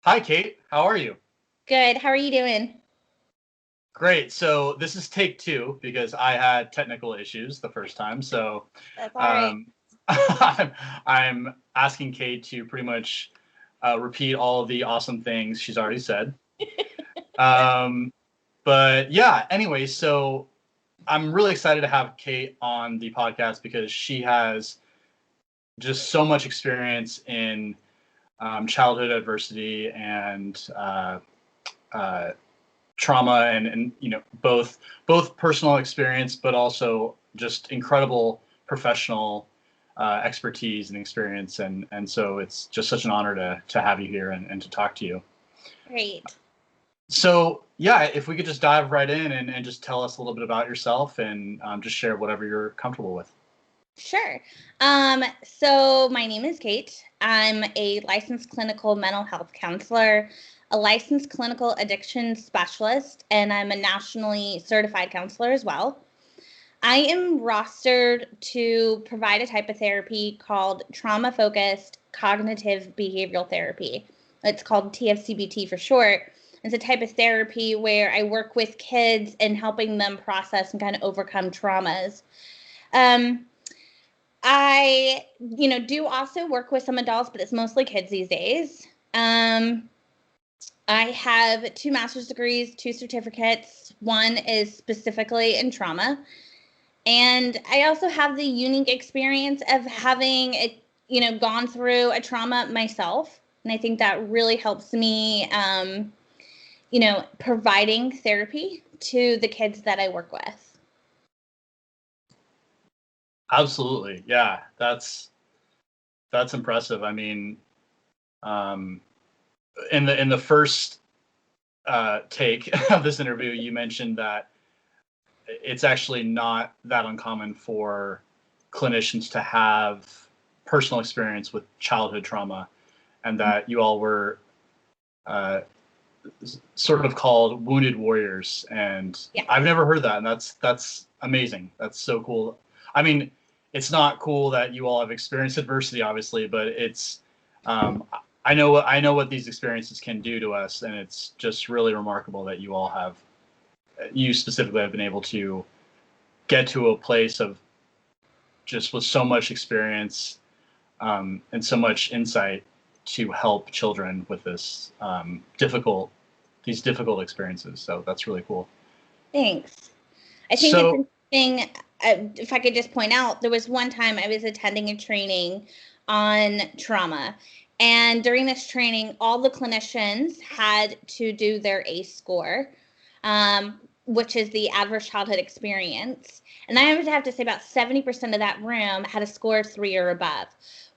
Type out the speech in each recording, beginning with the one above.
Hi, Kate. How are you? Good. How are you doing? Great. So this is take two because I had technical issues the first time. So That's all right. um, I'm asking Kate to pretty much repeat all of the awesome things she's already said. Um, but yeah, anyway, so I'm really excited to have Kate on the podcast because she has just so much experience in childhood adversity and uh, trauma and both personal experience but also just incredible professional expertise and experience and so it's just such an honor to have you here and to talk to you. Great. So yeah, if we could just dive right in and just tell us a little bit about yourself and just share whatever you're comfortable with. Sure. So my name is Kate. I'm a licensed clinical mental health counselor, a licensed clinical addiction specialist, and I'm a nationally certified counselor as well. I am rostered to provide a type of therapy called trauma focused cognitive behavioral therapy. It's called TFCBT for short. It's a type of therapy where I work with kids and helping them process and kind of overcome traumas. Um, I do also work with some adults, but it's mostly kids these days. Um, I have two master's degrees, two certificates. One is specifically in trauma. And I also have the unique experience of having gone through a trauma myself. And I think that really helps me, providing therapy to the kids that I work with. Absolutely, yeah, that's impressive. I mean, um, in the first take of this interview you mentioned that it's actually not that uncommon for clinicians to have personal experience with childhood trauma, and that you all were uh, sort of called wounded warriors. And Yeah. I've never heard that, and that's amazing. That's so cool. I mean, it's not cool that you all have experienced adversity, obviously, but it's um, I know what these experiences can do to us, and it's just really remarkable that you specifically have been able to get to a place of just with so much experience and so much insight to help children with these difficult experiences. So that's really cool. Thanks. I think it's So interesting. If I could just point out, there was one time I was attending a training on trauma. And during this training, all the clinicians had to do their ACE score, which is the adverse childhood experience. And I would have to say about 70% of that room had a score of 3 or above,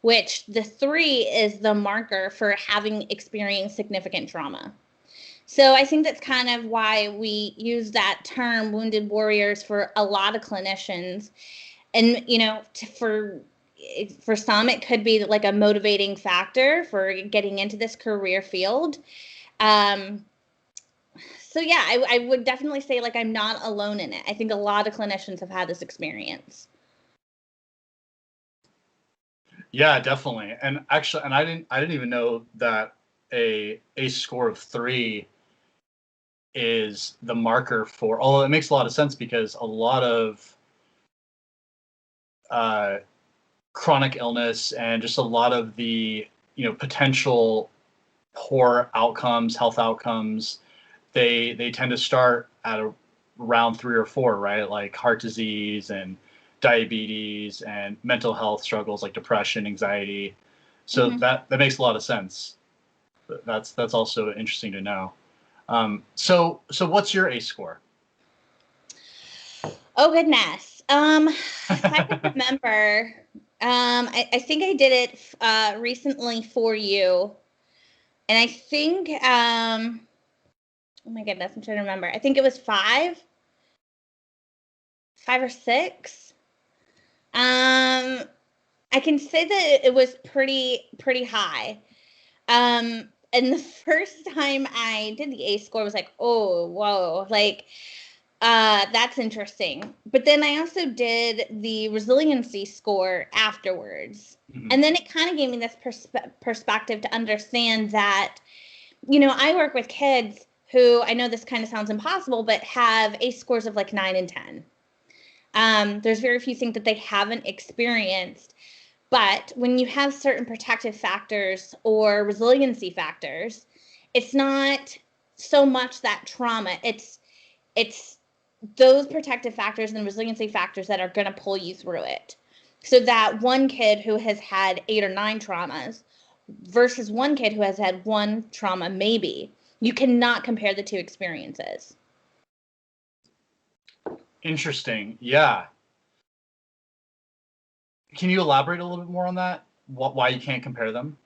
which the 3 is the marker for having experienced significant trauma. So I think that's kind of why we use that term wounded warriors for a lot of clinicians. And for some it could be like a motivating factor for getting into this career field. Um, so yeah, I would definitely say like I'm not alone in it. I think a lot of clinicians have had this experience. yeah, definitely. And actually, and I didn't even know that a score of 3 is the marker for. Although it makes a lot of sense because a lot of uh, chronic illness and just a lot of the potential poor outcomes, health outcomes, they tend to start at around 3 or 4, right? Like heart disease and diabetes and mental health struggles like depression, anxiety. So Mm-hmm. that makes a lot of sense. That's also interesting to know. So what's your ACE score? Oh goodness. If I can remember, I think I did it recently for you, and I think oh my goodness, I'm trying to remember. I think it was 5 or 6. I can say that it was pretty high. And the first time I did the ACE score was like, oh, whoa, like that's interesting. But then I also did the resiliency score afterwards. Mhm. And then it kind of gave me this perspective to understand that I work with kids who, I know this kind of sounds impossible, but have ACE scores of like 9 and 10. There's very few things that they haven't experienced. But when you have certain protective factors or resiliency factors, it's not so much that trauma. It's those protective factors and resiliency factors that are going to pull you through it. So that one kid who has had 8 or 9 traumas versus one kid who has had one trauma, maybe, you cannot compare the two experiences. Interesting. Yeah. Can you elaborate a little bit more on that? Why you can't compare them?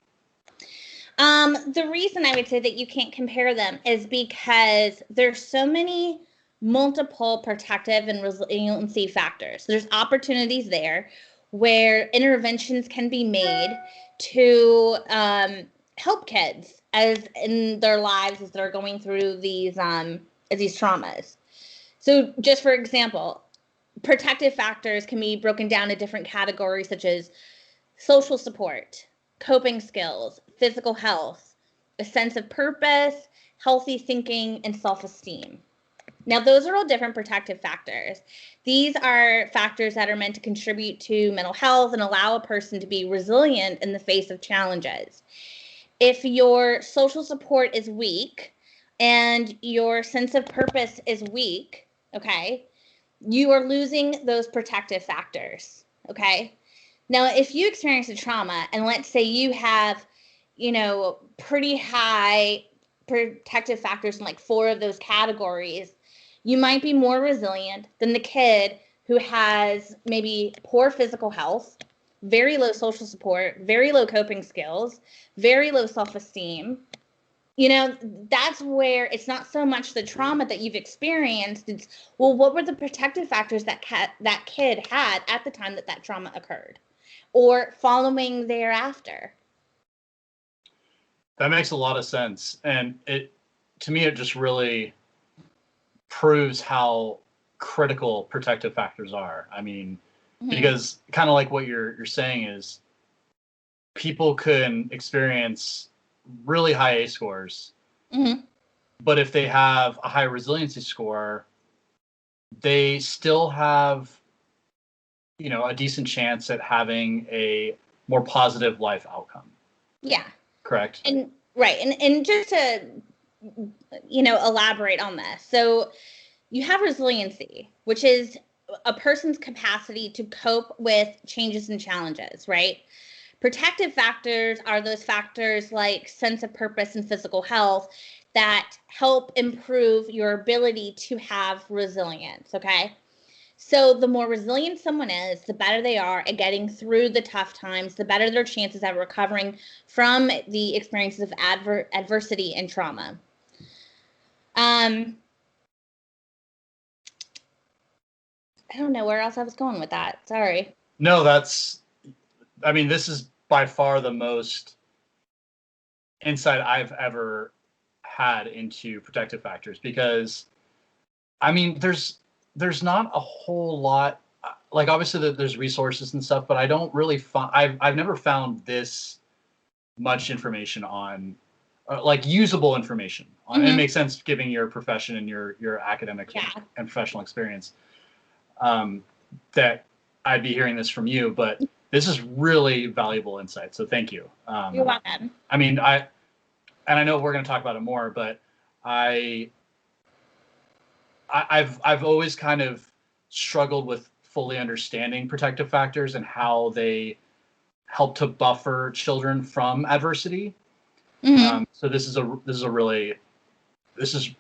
The reason I would say that you can't compare them is because there's so many multiple protective and resiliency factors. There's opportunities there where interventions can be made to help kids as in their lives as they're going through these traumas. So, just for example, protective factors can be broken down to different categories such as social support, coping skills, physical health, a sense of purpose, healthy thinking, and self esteem. Now, those are all different protective factors. These are factors that are meant to contribute to mental health and allow a person to be resilient in the face of challenges. If your social support is weak and your sense of purpose is weak, okay, you are losing those protective factors, okay? Now, if you experience a trauma and let's say you have, pretty high protective factors in like 4 of those categories, you might be more resilient than the kid who has maybe poor physical health, very low social support, very low coping skills, very low self-esteem. That's where it's not so much the trauma that you've experienced. It's, well, what were the protective factors that kid had at the time that trauma occurred or following thereafter? That makes a lot of sense. And to me, it just really proves how critical protective factors are. I mean, because kind of like what you're saying is people can experience really high A scores, but if they have a high resiliency score, they still have, a decent chance at having a more positive life outcome. Yeah. Correct. And right. And just to, elaborate on this. So you have resiliency, which is a person's capacity to cope with changes and challenges, right? Protective factors are those factors like sense of purpose and physical health that help improve your ability to have resilience, okay? So the more resilient someone is, the better they are at getting through the tough times, the better their chances at recovering from the experiences of adversity and trauma. I don't know where else I was going with that. Sorry. No, this is by far the most insight I've ever had into protective factors because, there's not a whole lot. Like obviously there's resources and stuff, but I don't really find I've never found this much information on like usable information on. It makes sense given your profession and your academic and professional experience. That I'd be hearing this from you, but this is really valuable insight. So thank you. You're welcome. I know we're going to talk about it more, but I've always kind of struggled with fully understanding protective factors and how they help to buffer children from adversity. So this is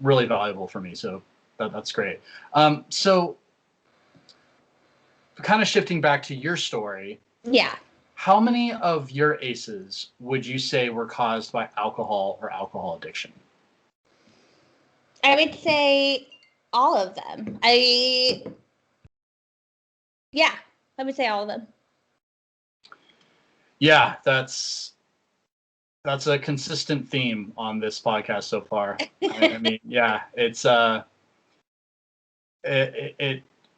really valuable for me. So that's great. So kind of shifting back to your story. Yeah. How many of your ACEs would you say were caused by alcohol or alcohol addiction? I would say all of them. I would say all of them. Yeah, that's a consistent theme on this podcast so far. Yeah, it's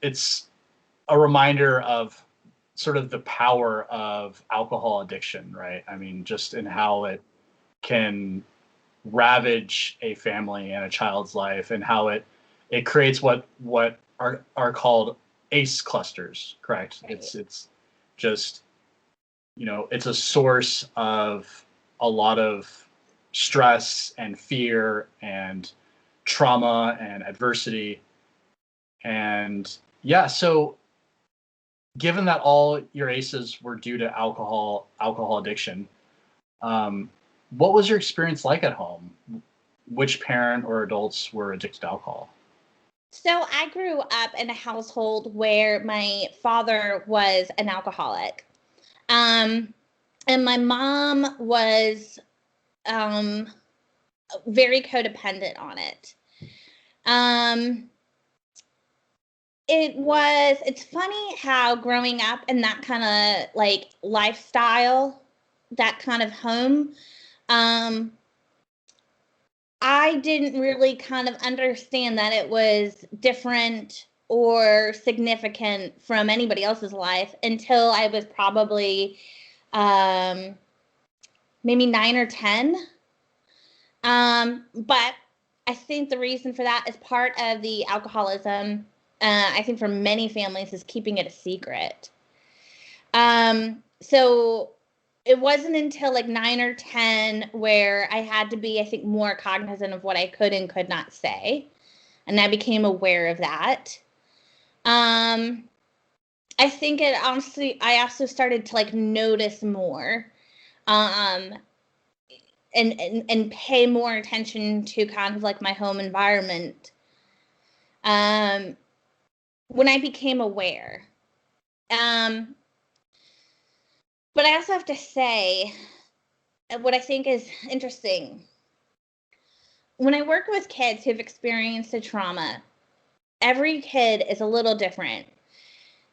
it's a reminder of sort of the power of alcohol addiction, right? Just in how it can ravage a family and a child's life, and how it creates what are called ACE clusters, correct? Right. It's just, it's a source of a lot of stress and fear and trauma and adversity. And yeah, so given that all your ACEs were due to alcohol addiction, what was your experience like at home? Which parent or adults were addicted to alcohol? So I grew up in a household where my father was an alcoholic. Um, and my mom was very codependent on it. Um, it's funny how growing up in that kind of like lifestyle, that kind of home, um, I didn't really kind of understand that it was different or significant from anybody else's life until I was probably um, maybe 9 or 10. But I think the reason for that is part of the alcoholism. I think for many families is keeping it a secret. So it wasn't until like 9 or 10 where I had to be, I think, more cognizant of what I could and could not say. And I became aware of that. Um, I think I also started to like notice more, um, and pay more attention to kind of like my home environment. Um, when I became aware. Um, but I also have to say, what I think is interesting, when I work with kids who've experienced a trauma, every kid is a little different.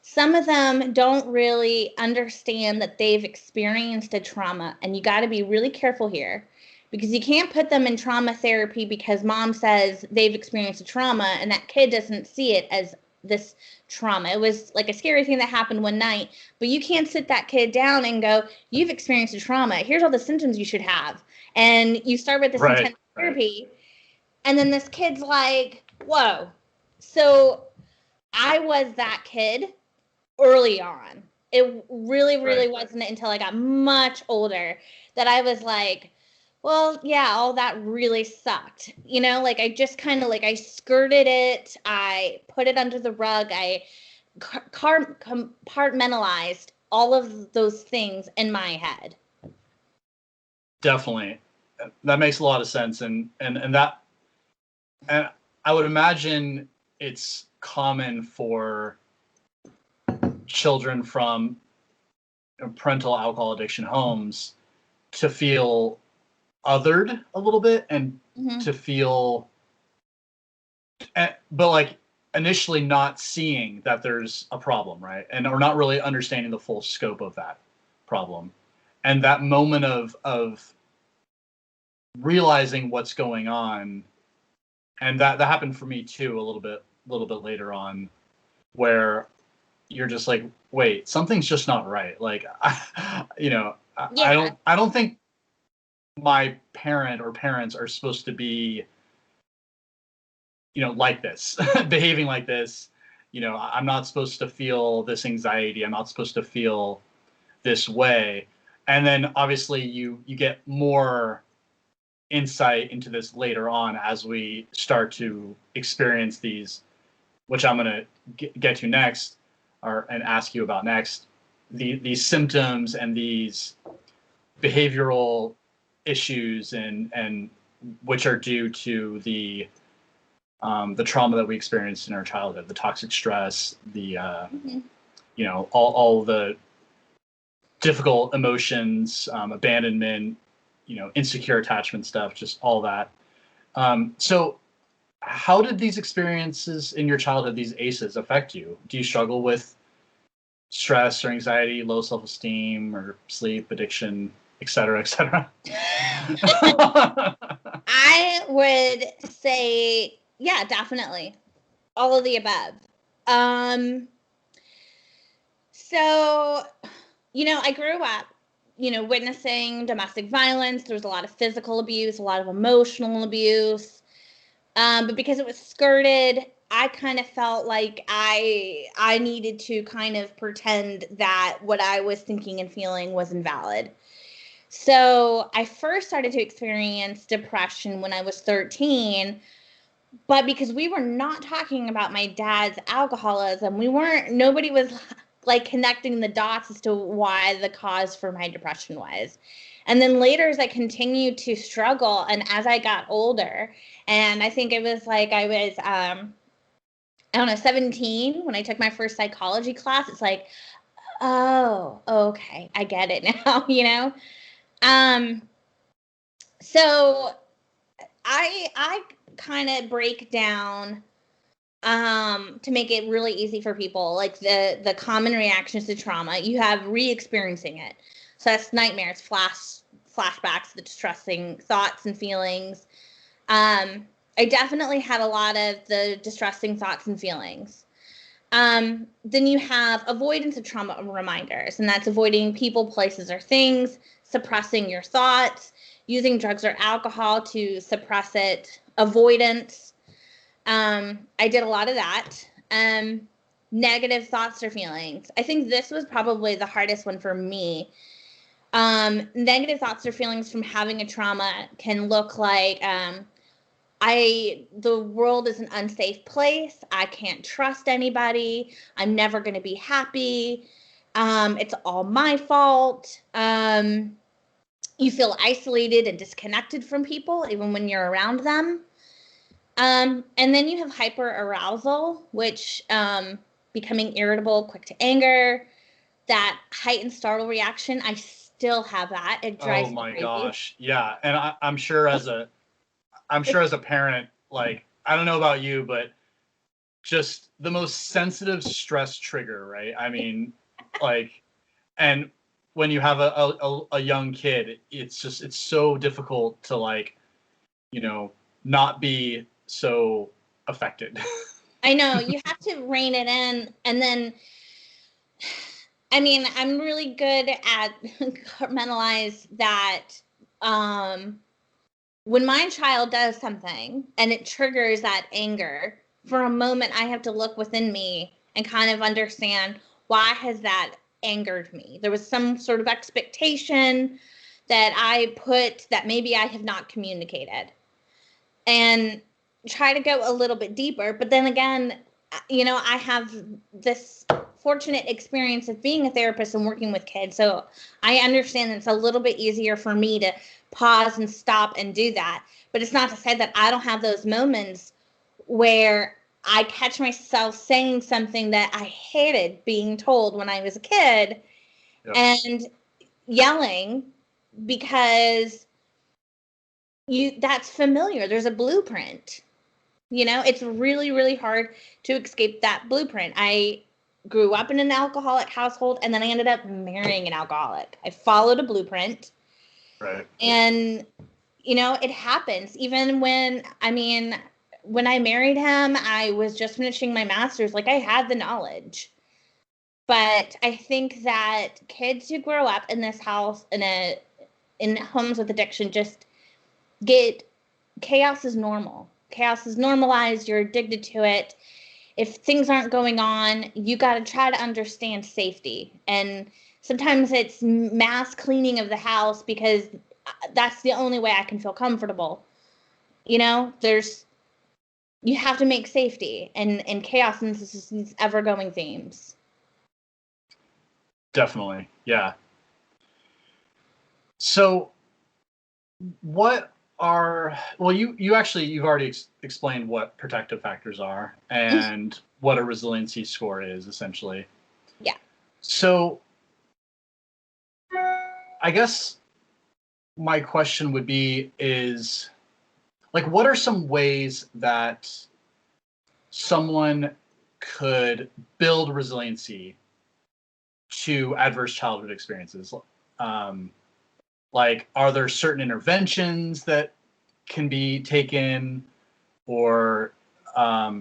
Some of them don't really understand that they've experienced a trauma, and you got to be really careful here because you can't put them in trauma therapy because mom says they've experienced a trauma and that kid doesn't see it as this trauma. It was like a scary thing that happened one night, but you can't sit that kid down and go, you've experienced a trauma. Here's all the symptoms you should have. And you start with this Right, intense therapy, and then this kid's like, whoa. So I was that kid early on. It really, really right. wasn't until I got much older that I was like, well, yeah, all that really sucked. Like I just kind of like I skirted it. I put it under the rug. I compartmentalized all of those things in my head. Definitely. That makes a lot of sense. And I would imagine it's common for children from parental alcohol addiction homes to feel othered a little bit, and Mm-hmm. to feel, but like initially not seeing that there's a problem, right? And or not really understanding the full scope of that problem. And that moment of realizing what's going on, and that happened for me too, a little bit later on, where you're just like, wait, something's just not right. Like, Yeah. I don't think my parent or parents are supposed to be, like this, behaving like this. I'm not supposed to feel this anxiety. I'm not supposed to feel this way. And then obviously you get more insight into this later on as we start to experience these, which I'm going to get to next, and ask you about next, these symptoms and these behavioral issues, and which are due to the trauma that we experienced in our childhood, the toxic stress, the Mm-hmm. all the difficult emotions, abandonment, insecure attachment stuff, just all that. So how did these experiences in your childhood, these ACEs, affect you? Do you struggle with stress or anxiety, low self-esteem, or sleep, addiction, et cetera, et cetera? I would say, yeah, definitely. All of the above. Um, so, I grew up witnessing domestic violence. There was a lot of physical abuse, a lot of emotional abuse. But because it was skirted, I kind of felt like I needed to kind of pretend that what I was thinking and feeling was invalid. So I first started to experience depression when I was 13, but because we were not talking about my dad's alcoholism, nobody was like connecting the dots as to why the cause for my depression was. And then later, as I continued to struggle, and as I got older, and I think it was like I was, I don't know, 17 when I took my first psychology class. It's like, oh, okay, I get it now. Um, so I kind of break down to make it really easy for people, like the common reactions to trauma. You have re-experiencing it. So that's nightmares, flashbacks, the distressing thoughts and feelings. I definitely had a lot of the distressing thoughts and feelings. Then you have avoidance of trauma reminders, and that's avoiding people, places, or things, suppressing your thoughts, using drugs or alcohol to suppress it, avoidance. I did a lot of that. Negative thoughts or feelings. I think this was probably the hardest one for me. Negative thoughts or feelings from having a trauma can look like, the world is an unsafe place. I can't trust anybody. I'm never going to be happy. It's all my fault. You feel isolated and disconnected from people, even when you're around them. And then you have hyperarousal, which becoming irritable, quick to anger, that heightened startle reaction. I still have that. It Oh drives me my crazy. gosh. Yeah. And I'm sure as a parent, like, I don't know about you, but just the most sensitive stress trigger, right? I mean, like, and when you have a young kid, it's so difficult to, like, not be so affected. I know you have to rein it in, and then I mean, I'm really good at compartmentalize that. Um, when my child does something and it triggers that anger, for a moment, I have to look within me and kind of understand, why has that angered me? There was some sort of expectation that I put that maybe I have not communicated, and try to go a little bit deeper. But then again, I have this fortunate experience of being a therapist and working with kids. So I understand it's a little bit easier for me to pause and stop and do that. But it's not to say that I don't have those moments where I catch myself saying something that I hated being told when I was a kid, Yep. and yelling because that's familiar. There's a blueprint. It's really, really hard to escape that blueprint. I grew up in an alcoholic household, and then I ended up marrying an alcoholic. I followed a blueprint. Right. And, it happens. Even when I married him, I was just finishing my master's. Like, I had the knowledge. But I think that kids who grow up in this house, in homes with addiction, just get chaos is normal. Chaos is normalized. You're addicted to it. If things aren't going on, you got to try to understand safety. And sometimes it's mass cleaning of the house because that's the only way I can feel comfortable. You have to make safety and chaos and these ever going themes. Definitely. Yeah. So what you've already explained what protective factors are and what a resiliency score is, essentially. Yeah. So I guess my question would be is, like, what are some ways that someone could build resiliency to adverse childhood experiences? Like, are there certain interventions that can be taken, or are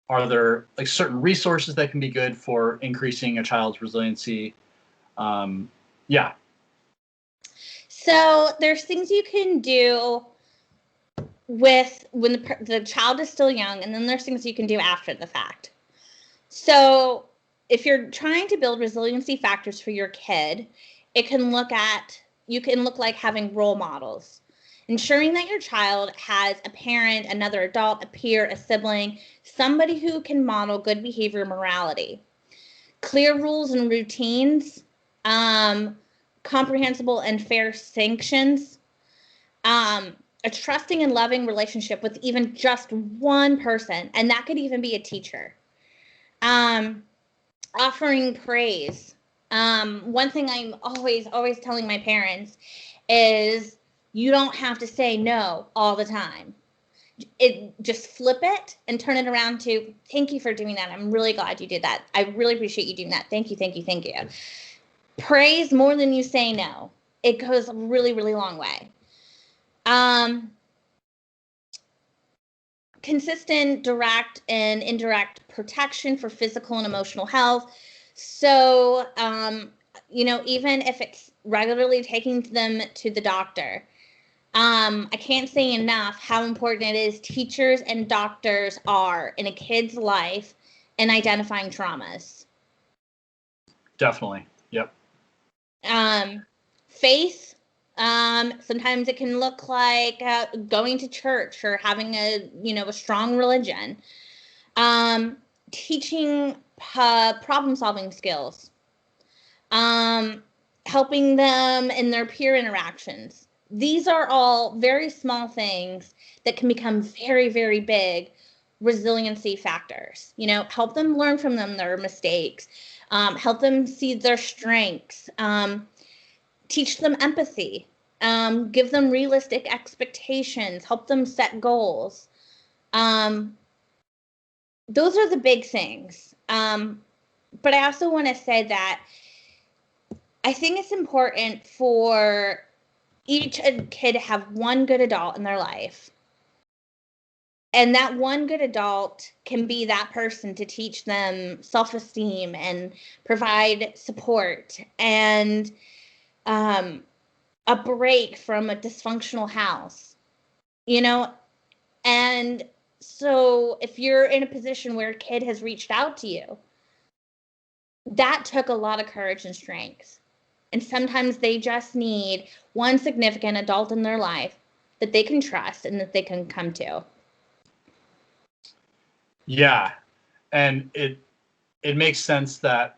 there, like, certain resources that can be good for increasing a child's resiliency? Yeah. So there's things you can do with when the child is still young, and then there's things you can do after the fact. So if you're trying to build resiliency factors for your kid, you can look like having role models, ensuring that your child has a parent, another adult, a peer, a sibling, somebody who can model good behavior, morality, clear rules and routines, comprehensible and fair sanctions, a trusting and loving relationship with even just one person, and that could even be a teacher. Offering praise. One thing I'm always telling my parents is you don't have to say no all the time. Just flip it and turn it around to thank you for doing that. I'm really glad you did that. I really appreciate you doing that. Thank you, thank you, thank you. Praise more than you say no. It goes a really, really long way. Consistent direct and indirect protection for physical and emotional health. So, even if it's regularly taking them to the doctor, I can't say enough how important it is teachers and doctors are in a kid's life in identifying traumas. Definitely. Yep. Faith. Sometimes it can look like going to church or having a strong religion. Teaching problem solving skills. Helping them in their peer interactions. These are all very small things that can become very, very big resiliency factors. Help them learn from their mistakes. Help them see their strengths. Teach them empathy. Give them realistic expectations. Help them set goals. Those are the big things. But I also want to say that I think it's important for each kid to have one good adult in their life. And that one good adult can be that person to teach them self-esteem and provide support and a break from a dysfunctional house, And so if you're in a position where a kid has reached out to you, that took a lot of courage and strength. And sometimes they just need one significant adult in their life that they can trust and that they can come to. Yeah. And it makes sense that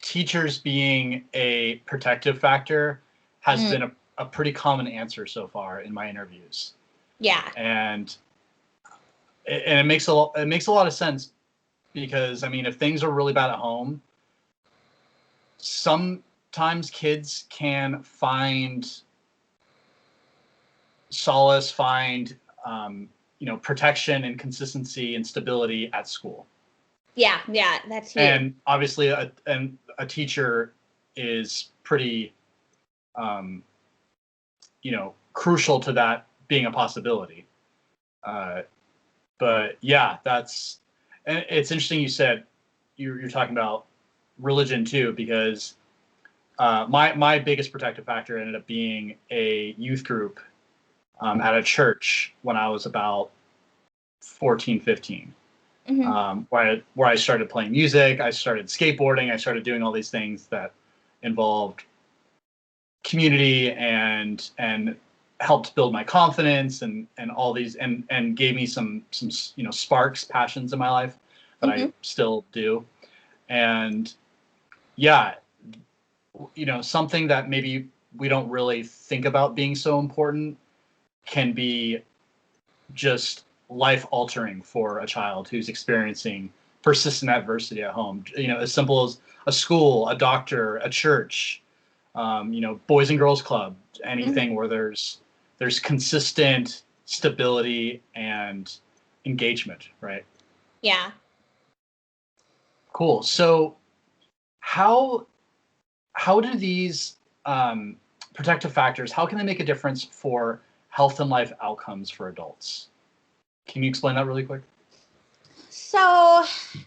teachers being a protective factor has been a pretty common answer so far in my interviews. Yeah. And it makes a lot of sense because if things are really bad at home, sometimes kids can find solace, find protection and consistency and stability at school. Yeah, that's huge. And obviously, a teacher is pretty, crucial to that being a possibility. But yeah, and it's interesting you said you're talking about religion too, because my biggest protective factor ended up being a youth group at a church when I was about 14, 15. Where I started playing music, I started skateboarding, I started doing all these things that involved community and helped build my confidence and all these and gave me some sparks, passions in my life that I still do. And yeah, something that maybe we don't really think about being so important can be just life altering for a child who's experiencing persistent adversity at home. As simple as a school, a doctor, a church, boys and girls club, anything where there's consistent stability and engagement, right? Yeah. Cool. So how do these protective factors, how can they make a difference for health and life outcomes for adults? Can you explain that really quick? So,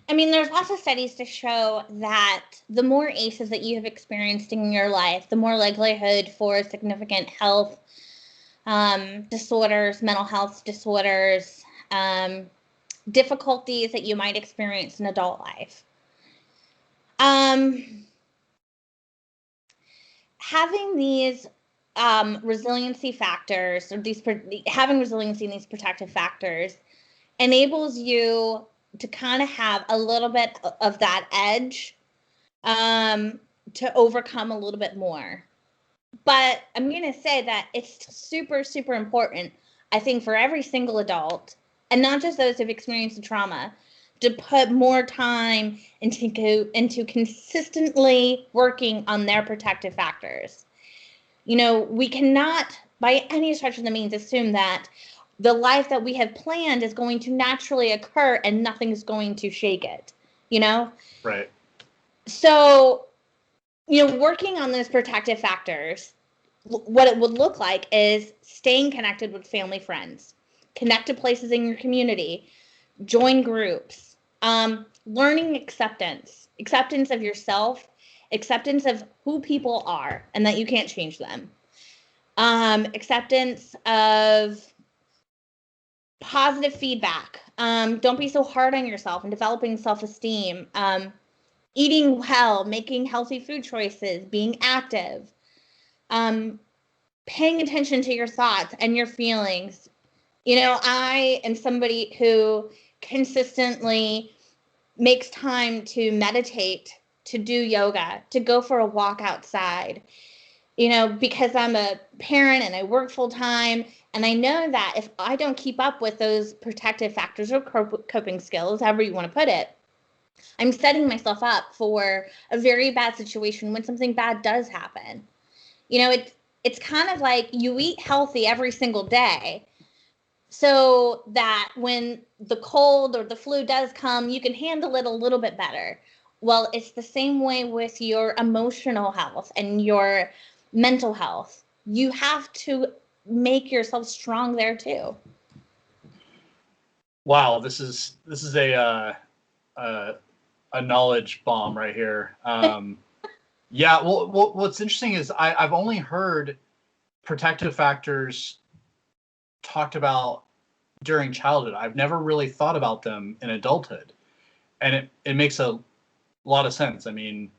I mean, there's lots of studies to show that the more ACEs that you have experienced in your life, the more likelihood for significant health disorders, mental health disorders, difficulties that you might experience in adult life. Having these resiliency factors, or having resiliency in these protective factors, enables you to kind of have a little bit of that edge to overcome a little bit more. But I'm going to say that it's super, super important, I think, for every single adult, and not just those who've experienced the trauma, to put more time into consistently working on their protective factors. You know, we cannot, by any stretch of the means, assume that the life that we have planned is going to naturally occur and nothing's going to shake it, you know? Right. So, you know, working on those protective factors, what it would look like is staying connected with family, friends, connect to places in your community, join groups, learning acceptance of yourself, acceptance of who people are and that you can't change them, acceptance of positive feedback. Don't be so hard on yourself, and developing self-esteem, eating well, making healthy food choices, being active, paying attention to your thoughts and your feelings. You know, I am somebody who consistently makes time to meditate, to do yoga, to go for a walk outside, you know, because I'm a parent and I work full time. And I know that if I don't keep up with those protective factors or coping skills, however you want to put it, I'm setting myself up for a very bad situation when something bad does happen. You know, it's kind of like you eat healthy every single day so that when the cold or the flu does come, you can handle it a little bit better. Well, it's the same way with your emotional health and your mental health. You have to make yourself strong there too. Wow, this is a knowledge bomb right here. Yeah, well, what's interesting is I've only heard protective factors talked about during childhood. I've never really thought about them in adulthood, and it makes a lot of sense. I mean,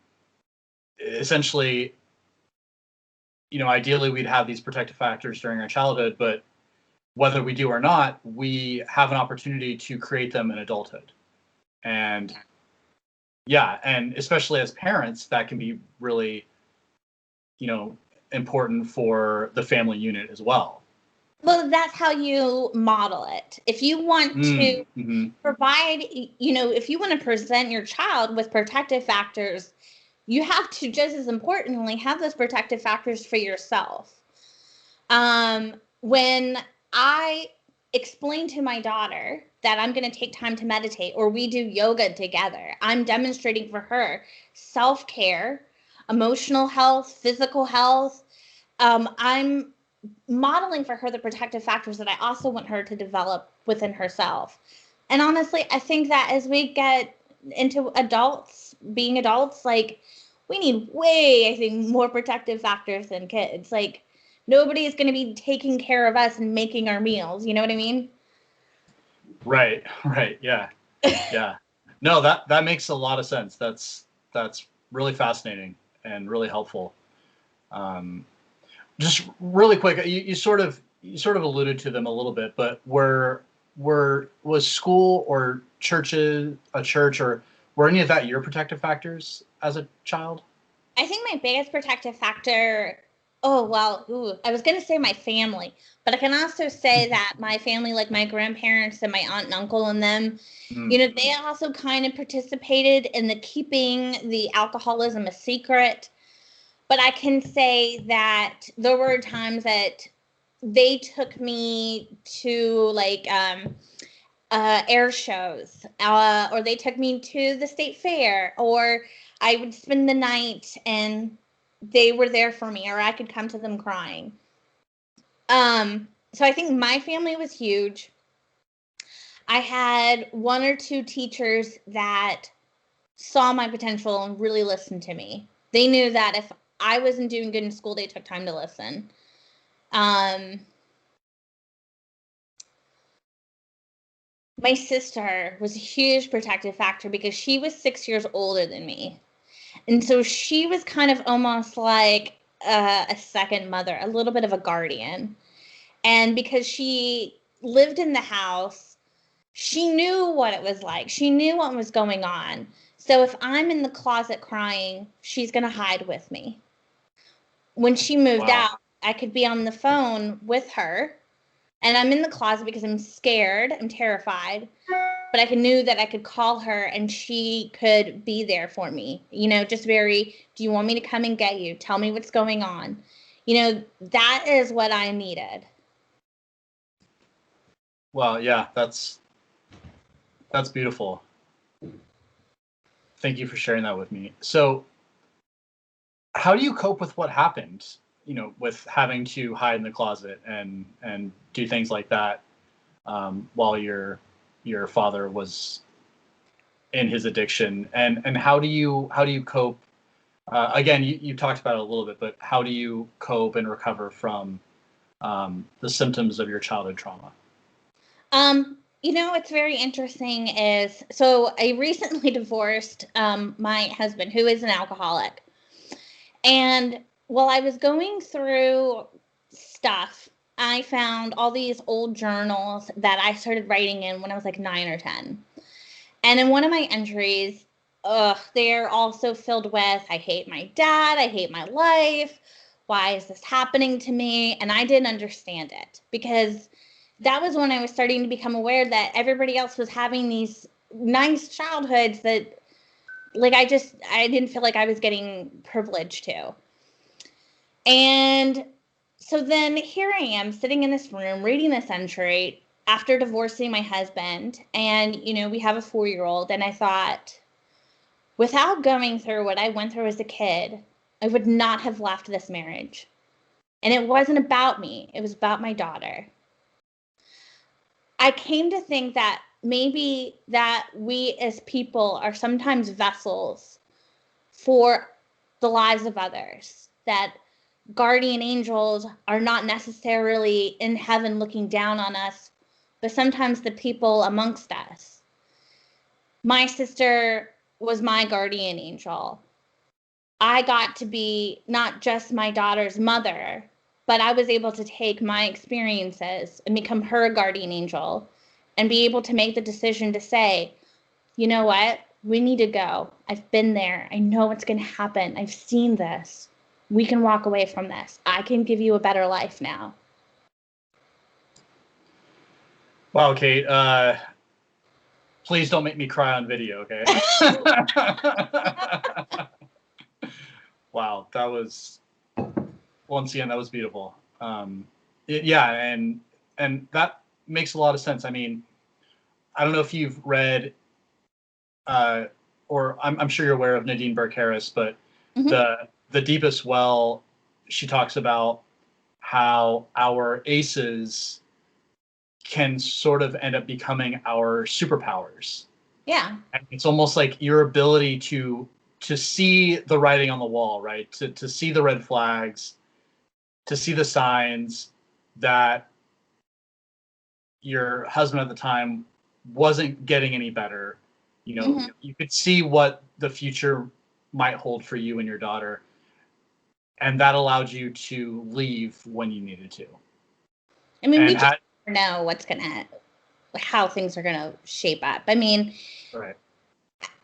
essentially, you know, ideally we'd have these protective factors during our childhood, but whether we do or not, we have an opportunity to create them in adulthood. And yeah, and especially as parents, that can be really, you know, important for the family unit as well. Well, that's how you model it. If you want to Mm-hmm. provide, you know, if you want to present your child with protective factors, you have to just as importantly have those protective factors for yourself. When I explain to my daughter that I'm going to take time to meditate or we do yoga together, I'm demonstrating for her self-care, emotional health, physical health. I'm modeling for her the protective factors that I also want her to develop within herself. And honestly, I think that as we get into being adults, like, we need way, I think, more protective factors than kids. Like, nobody is going to be taking care of us and making our meals. You know what I mean? Right, right, yeah, yeah. No, that makes a lot of sense. That's really fascinating and really helpful. Um, just really quick, you sort of alluded to them a little bit, but was school or a church, or were any of that your protective factors as a child? I think my biggest protective factor, oh, well, I was going to say my family, but I can also say that my family, like my grandparents and my aunt and uncle and them, you know, they also kind of participated in the keeping the alcoholism a secret. But I can say that there were times that they took me to like air shows, or they took me to the state fair, or I would spend the night and they were there for me, or I could come to them crying. So I think my family was huge. I had one or two teachers that saw my potential and really listened to me. They knew that if I wasn't doing good in school, they took time to listen. My sister was a huge protective factor because she was 6 years older than me. And so she was kind of almost like a second mother, a little bit of a guardian. And because she lived in the house, she knew what it was like. She knew what was going on. So if I'm in the closet crying, she's going to hide with me. When she moved Wow. out, I could be on the phone with her, and I'm in the closet because I'm scared, I'm terrified, but I knew that I could call her and she could be there for me. You know, just very, do you want me to come and get you? Tell me what's going on. You know, that is what I needed. Well, yeah, that's beautiful. Thank you for sharing that with me. So, how do you cope with what happened? You know, with having to hide in the closet and do things like that while your father was in his addiction, and how do you cope? Again, you talked about it a little bit, but how do you cope and recover from the symptoms of your childhood trauma? You know, what's very interesting is, so I recently divorced my husband, who is an alcoholic. And while I was going through stuff, I found all these old journals that I started writing in when I was like 9 or 10. And in one of my entries, they're also filled with, I hate my dad, I hate my life, why is this happening to me? And I didn't understand it because that was when I was starting to become aware that everybody else was having these nice childhoods that, like, I didn't feel like I was getting privileged to. And so then here I am sitting in this room reading this entry after divorcing my husband. And, you know, we have a 4-year-old. And I thought, without going through what I went through as a kid, I would not have left this marriage. And it wasn't about me, it was about my daughter. I came to think that maybe that we as people are sometimes vessels for the lives of others, that guardian angels are not necessarily in heaven looking down on us, but sometimes the people amongst us. My sister was my guardian angel. I got to be not just my daughter's mother, but I was able to take my experiences and become her guardian angel and be able to make the decision to say, you know what? We need to go. I've been there. I know what's going to happen. I've seen this. We can walk away from this. I can give you a better life now. Wow, Kate. Please don't make me cry on video, okay? Wow, that was, once again, that was beautiful. Yeah, and that makes a lot of sense. I mean, I don't know if you've read, or I'm sure you're aware of Nadine Burke-Harris, but Mm-hmm. the Deepest Well, she talks about how our aces can sort of end up becoming our superpowers. Yeah. And it's almost like your ability to see the writing on the wall, right? To see the red flags, to see the signs that your husband at the time wasn't getting any better. You know, Mm-hmm. you could see what the future might hold for you and your daughter, and that allowed you to leave when you needed to. I mean, we And just never know how things are gonna shape up. I mean, right.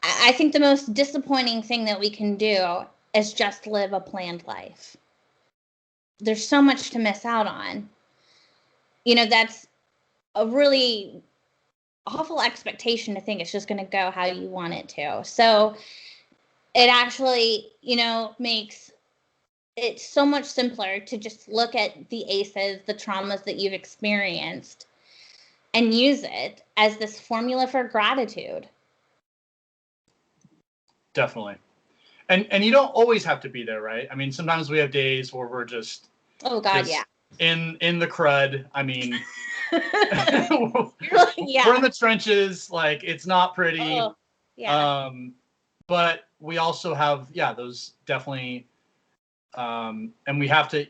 I think the most disappointing thing that we can do is just live a planned life. There's so much to miss out on. You know, that's a really awful expectation to think it's just going to go how you want it to. So it actually, you know, makes it so much simpler to just look at the ACEs, the traumas that you've experienced, and use it as this formula for gratitude. Definitely. And you don't always have to be there, right? I mean, sometimes we have days where we're Oh God, yeah. just in the crud. I mean, Yeah. We're in the trenches. Like, it's not pretty. Oh, yeah. But we also have, those definitely, and we often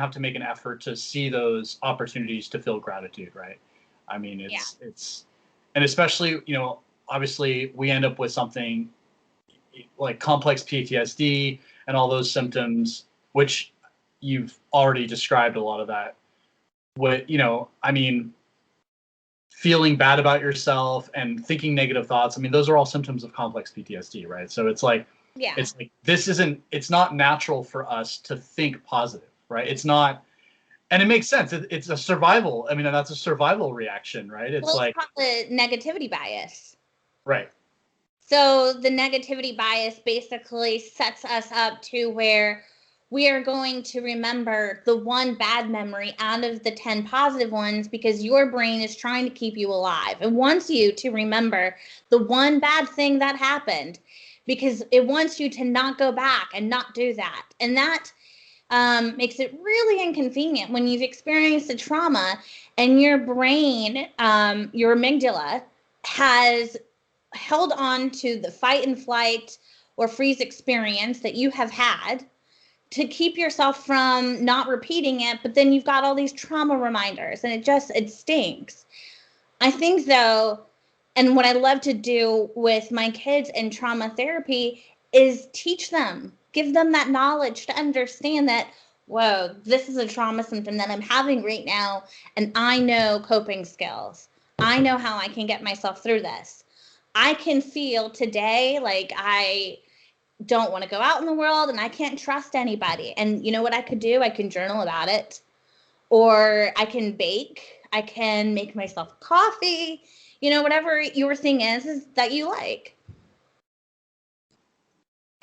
have to make an effort to see those opportunities to feel gratitude, right? I mean, it's, and especially, obviously we end up with something like complex PTSD and all those symptoms, which you've already described a lot of that. What, I mean, feeling bad about yourself and thinking negative thoughts. I mean, those are all symptoms of complex PTSD, right? So it's like, it's not natural for us to think positive, right? It's not, and it makes sense. It's a survival. I mean, that's a survival reaction, right? It's like, called the negativity bias. Right. So the negativity bias basically sets us up to where we are going to remember the one bad memory out of the 10 positive ones, because your brain is trying to keep you alive. It wants you to remember the one bad thing that happened, because it wants you to not go back and not do that. And that makes it really inconvenient when you've experienced a trauma and your brain, your amygdala, has held on to the fight and flight or freeze experience that you have had to keep yourself from not repeating it. But then you've got all these trauma reminders, and it stinks. I think, though, and what I love to do with my kids in trauma therapy is teach them, give them that knowledge to understand that, whoa, this is a trauma symptom that I'm having right now, and I know coping skills. I know how I can get myself through this. I can feel today like I don't want to go out in the world and I can't trust anybody. And you know what I could do? I can journal about it, or I can bake. I can make myself coffee. Whatever your thing is that you like.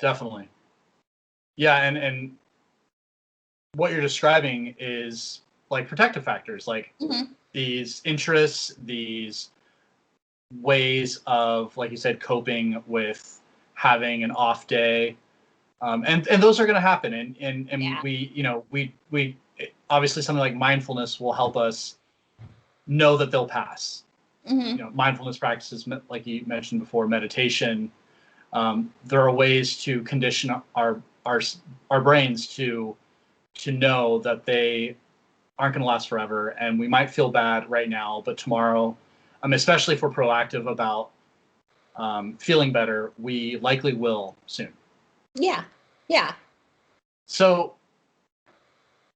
Definitely. Yeah, and what you're describing is like protective factors, like these interests, these ways of, like you said, coping with having an off day, and those are going to happen, and we obviously something like mindfulness will help us know that they'll pass. Mindfulness practices, like you mentioned before, meditation. There are ways to condition our brains to know that they aren't going to last forever, and we might feel bad right now, but tomorrow, especially if we're proactive about feeling better, we likely will soon. Yeah. So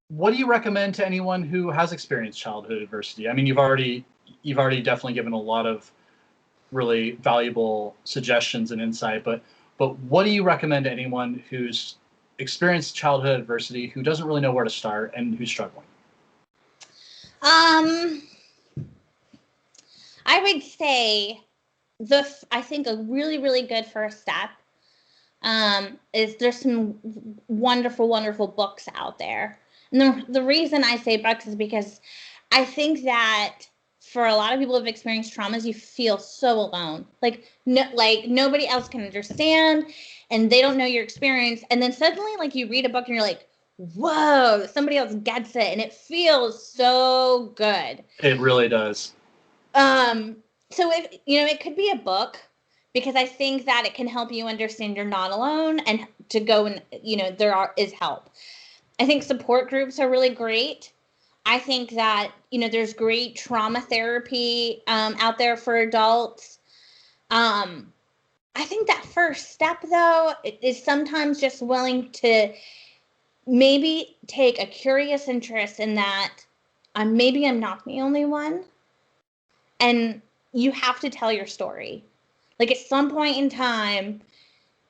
what do you recommend to anyone who has experienced childhood adversity? I mean, you've already definitely given a lot of really valuable suggestions and insight, but what do you recommend to anyone who's experienced childhood adversity, who doesn't really know where to start and who's struggling? I would say I think a really, really good first step is there's some wonderful, wonderful books out there. And the reason I say books is because I think that for a lot of people who've experienced traumas, you feel so alone. Like nobody else can understand, and they don't know your experience. And then suddenly, like, you read a book and you're like, whoa, somebody else gets it, and it feels so good. It really does. So it could be a book, because I think that it can help you understand you're not alone, and to go and, is help. I think support groups are really great. I think that, there's great trauma therapy out there for adults. I think that first step, though, is sometimes just willing to maybe take a curious interest in that maybe I'm not the only one. And you have to tell your story. Like, at some point in time,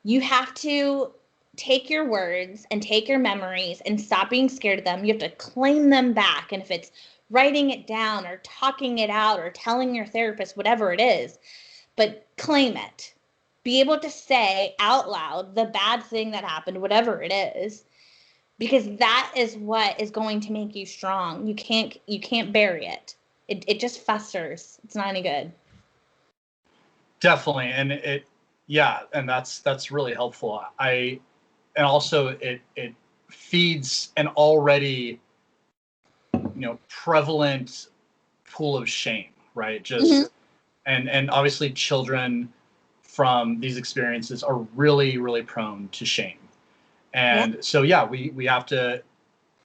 you have to take your words and take your memories and stop being scared of them. You have to claim them back. And if it's writing it down or talking it out or telling your therapist, whatever it is, but claim it. Be able to say out loud the bad thing that happened, whatever it is, because that is what is going to make you strong. You can't bury it. It just festers. It's not any good. Definitely. And and that's really helpful. And also it feeds an already, prevalent pool of shame, right? Just and obviously children from these experiences are really, really prone to shame. And so yeah, we have to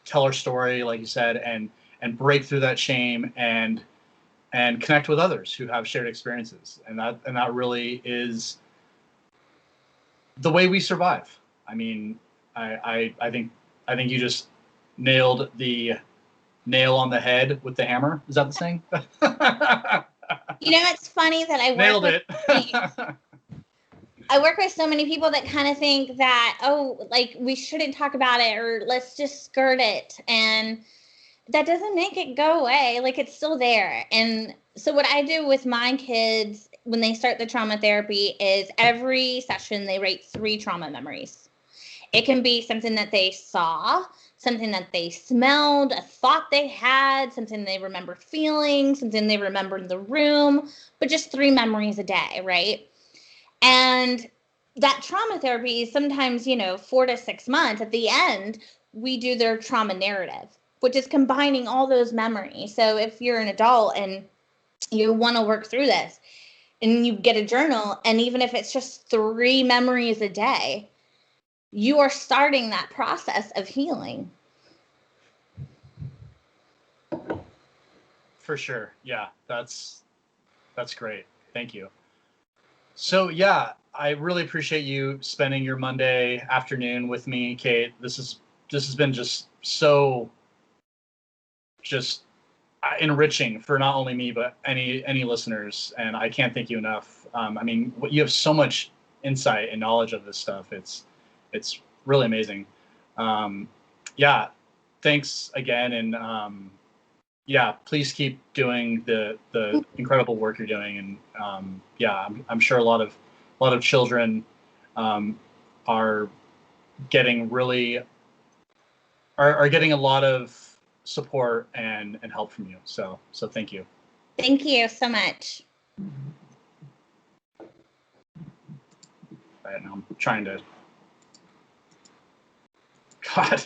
tell our story, like you said, and break through that shame and connect with others who have shared experiences. And that really is the way we survive. I mean, I think you just nailed the nail on the head with the hammer. Is that the saying? You know, it's funny that I work Nailed with it. I work with so many people that kind of think that, oh, like we shouldn't talk about it, or let's just skirt it. And that doesn't make it go away. Like, it's still there. And so what I do with my kids when they start the trauma therapy is every session they write 3 trauma memories. It can be something that they saw, something that they smelled, a thought they had, something they remember feeling, something they remember in the room, but just 3 memories a day, right? And that trauma therapy is sometimes, 4 to 6 months. At the end, we do their trauma narrative, which is combining all those memories. So if you're an adult and you want to work through this and you get a journal, and even if it's just 3 memories a day, you are starting that process of healing. For sure. Yeah, that's great. Thank you. So yeah, I really appreciate you spending your Monday afternoon with me, Kate. This has been just so enriching for not only me but any listeners, and I can't thank you enough. I mean, you have so much insight and knowledge of this stuff. It's really amazing. Yeah, thanks again, and yeah, please keep doing the incredible work you're doing, and yeah, I'm sure a lot of children are getting are getting a lot of support and help from you. So thank you. Thank you so much. Right now I'm trying to. God.